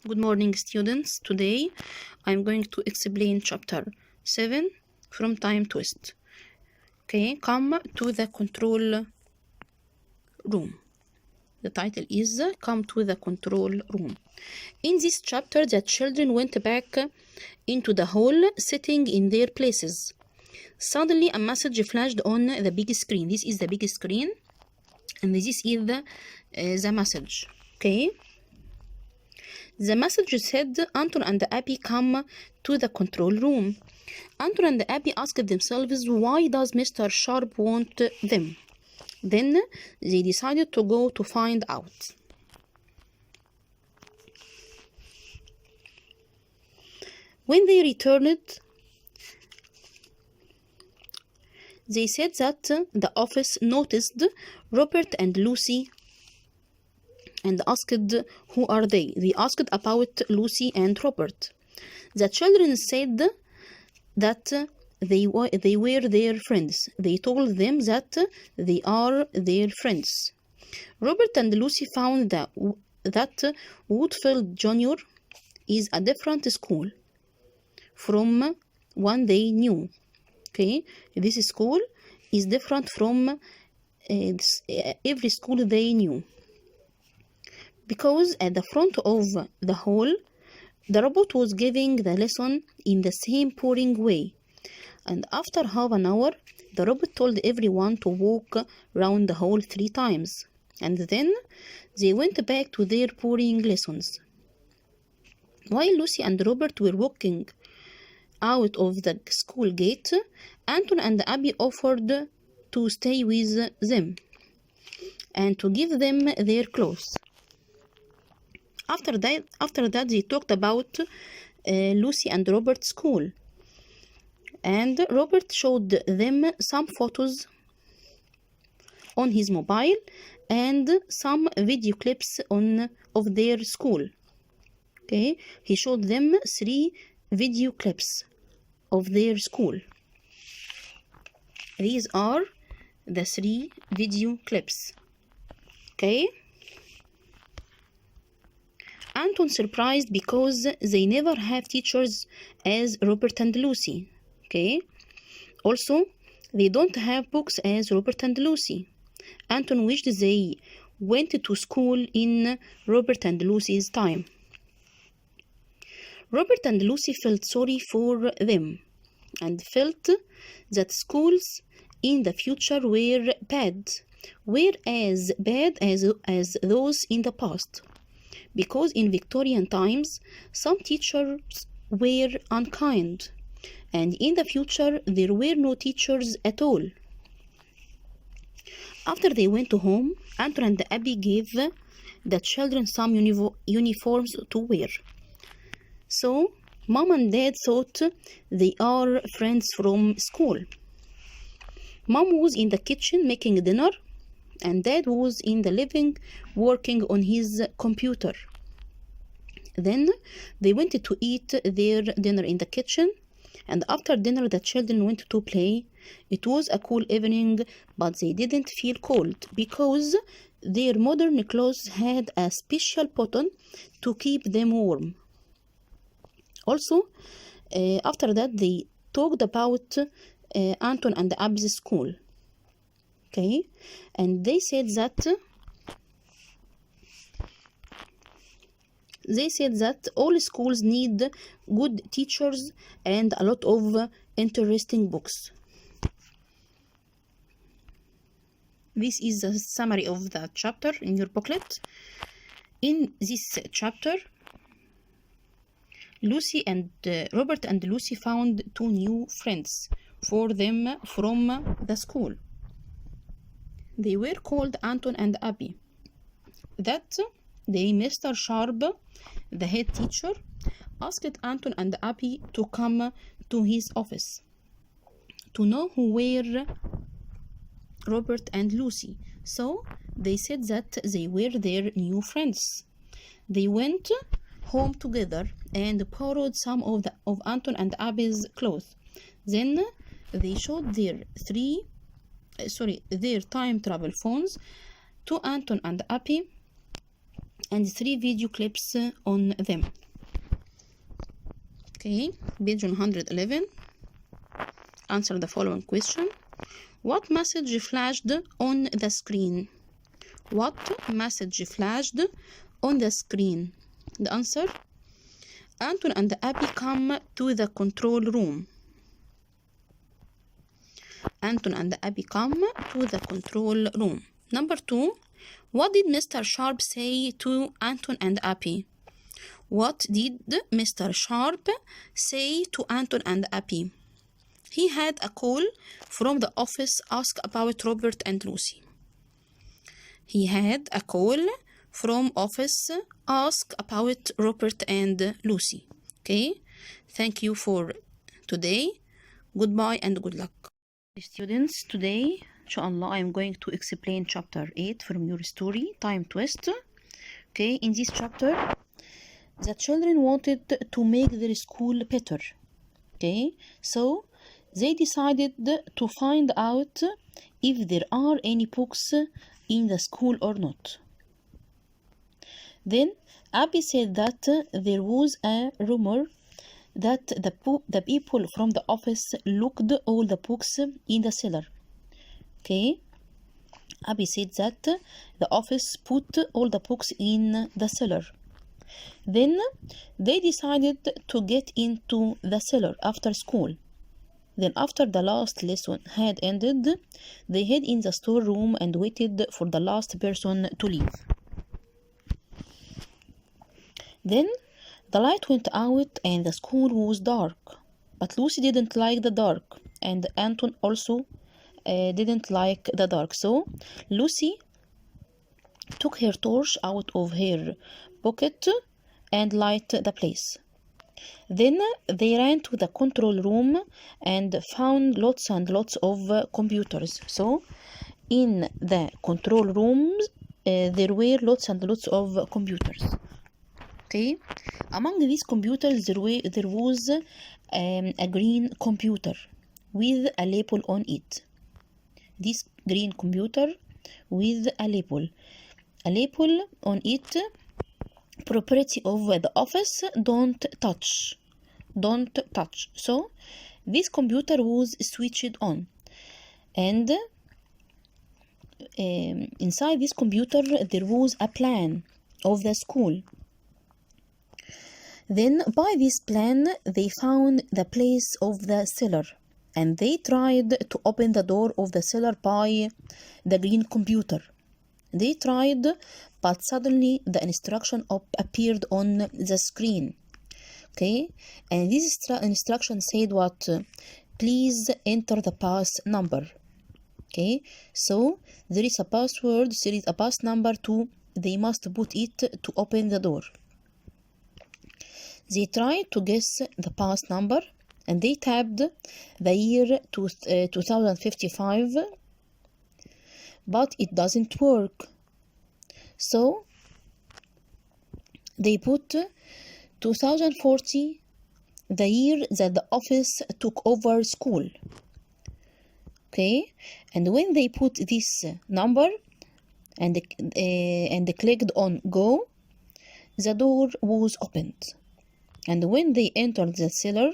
Good morning, students. Today I'm going to explain chapter 7 from Time Twist. Okay, come to the control room. The title is Come to the Control Room. In this chapter, the children went back into the hall, sitting in their places. Suddenly, a message flashed on the big screen. This is the big screen, and this is the message. Okay. The message said, Anton and Abby come to the control room. Anton and Abby asked themselves, why does Mr. Sharp want them? Then they decided to go to find out. When they returned, they said that the office noticed Robert and Lucy and asked, who are they? They asked about Lucy and Robert. The children said that they were their friends. They told them that they are their friends. Robert and Lucy found that Woodfield Jr. is a different school from one they knew. Okay, this school is different from every school they knew. Because at the front of the hall, the robot was giving the lesson in the same boring way. And after half an hour, the robot told everyone to walk round the hall 3 times. And then they went back to their boring lessons. While Lucy and Robert were walking out of the school gate, Anton and Abby offered to stay with them and to give them their clothes. After that, they talked about Lucy and Robert's school. And Robert showed them some photos on his mobile and some video clips of their school. Okay, he showed them 3 video clips of their school. These are the 3 video clips. Okay. Anton surprised because they never have teachers as Robert and Lucy. Okay. Also, they don't have books as Robert and Lucy. Anton wished they went to school in Robert and Lucy's time. Robert and Lucy felt sorry for them and felt that schools in the future were as bad as those in the past. Because in Victorian times, some teachers were unkind, and in the future, there were no teachers at all. After they went home, Anton and Abby gave the children some uniforms to wear. So, Mom and Dad thought they are friends from school. Mom was in the kitchen making dinner, and Dad was in the living working on his computer. Then they went to eat their dinner in the kitchen, and after dinner the children went to play. It was a cool evening, but they didn't feel cold because their modern clothes had a special button to keep them warm. Also, after that they talked about Anton and Abby's school. Okay, and they said that all schools need good teachers and a lot of interesting books. This is the summary of the chapter in your booklet. In this chapter, Robert and Lucy found 2 new friends for them from the school. They were called Anton and Abby. That day, Mr. Sharp, the head teacher, asked Anton and Abby to come to his office to know who were Robert and Lucy. So they said that they were their new friends. They went home together and borrowed some of Anton and Abby's clothes. Then they showed their time travel phones to Anton and Abby and 3 video clips on them. Okay, page 111. Answer the following question. What message flashed on the screen? What message flashed on the screen? The answer: Anton and Abby come to the control room. Anton and Abby come to the control room. Number 2. What did Mr. Sharp say to Anton and Abby? What did Mr. Sharp say to Anton and Abby? He had a call from the office ask about Robert and Lucy. He had a call from office ask about Robert and Lucy. Okay, thank you for today. Goodbye and good luck. Students, today, inshallah, I am going to explain chapter 8 from your story, Time Twist. Okay, in this chapter, the children wanted to make their school better. Okay, so they decided to find out if there are any books in the school or not. Then Abby said that there was a rumor that the people from the office looked all the books in the cellar. Okay, Abby said that the office put all the books in the cellar. Then they decided to get into the cellar after school. Then after the last lesson had ended, they hid in the storeroom and waited for the last person to leave. Then the light went out and the school was dark. But Lucy didn't like the dark, and Anton also didn't like the dark. So Lucy took her torch out of her pocket and lit the place. Then they ran to the control room and found lots and lots of computers. So in the control rooms there were lots and lots of computers. Okay, among these computers there was a green computer with a label on it. This green computer with a label on it: property of the office, don't touch. So this computer was switched on, and inside this computer there was a plan of the school. Then by this plan they found the place of the cellar, and they tried to open the door of the cellar by the green computer. They tried, but suddenly the instruction appeared on the screen. Okay, and this instruction said what? Please enter the pass number. Okay, so there is a password, there is a pass number too. They must put it to open the door. They tried to guess the pass number, and they tapped the year 2055, but it doesn't work. So they put 2040, the year that the office took over school. Okay, and when they put this number and they clicked on go, the door was opened. And when they entered the cellar,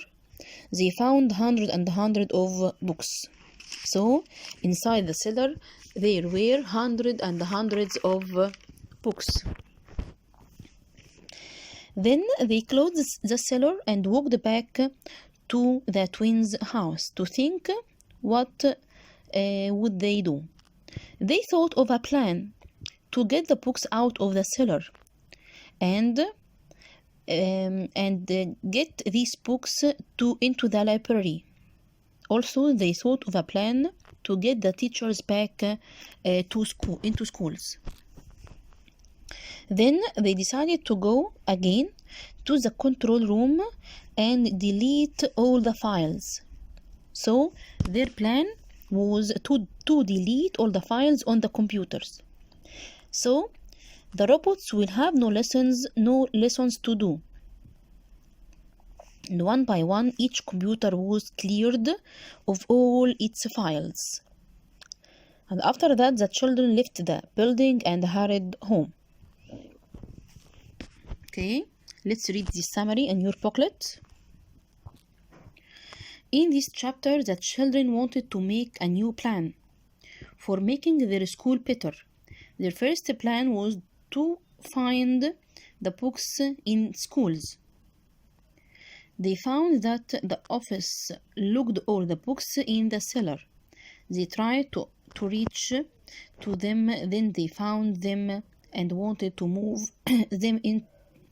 they found hundreds and hundreds of books. So inside the cellar there were hundreds and hundreds of books. Then they closed the cellar and walked back to the twins' house to think what would they do. They thought of a plan to get the books out of the cellar and get these books into the library. Also, they thought of a plan to get the teachers back into schools. Then they decided to go again to the control room and delete all the files. So their plan was to delete all the files on the computers. So the robots will have no lessons to do. And one by one, each computer was cleared of all its files. And after that, the children left the building and hurried home. Okay, let's read the summary in your booklet. In this chapter, the children wanted to make a new plan for making their school better. Their first plan was to find the books in schools. They found that the office locked all the books in the cellar. They tried to reach to them, then they found them and wanted to move them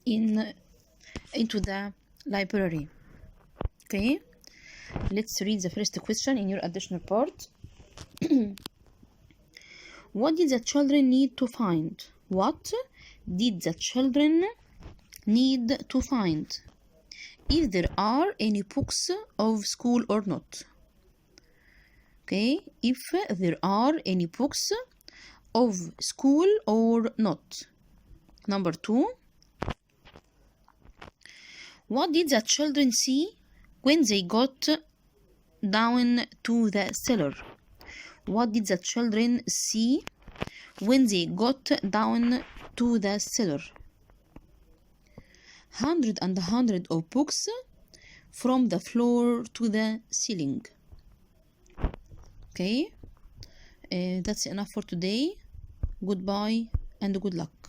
into the library. Okay, let's read the first question in your additional part. What did the children need to find? What did the children need to find? If there are any books of school or not. Okay, if there are any books of school or not. Number 2. What did the children see when they got down to the cellar? What did the children see when they got down to the cellar? Hundreds of books from the floor to the ceiling. Okay, that's enough for today. Goodbye and good luck.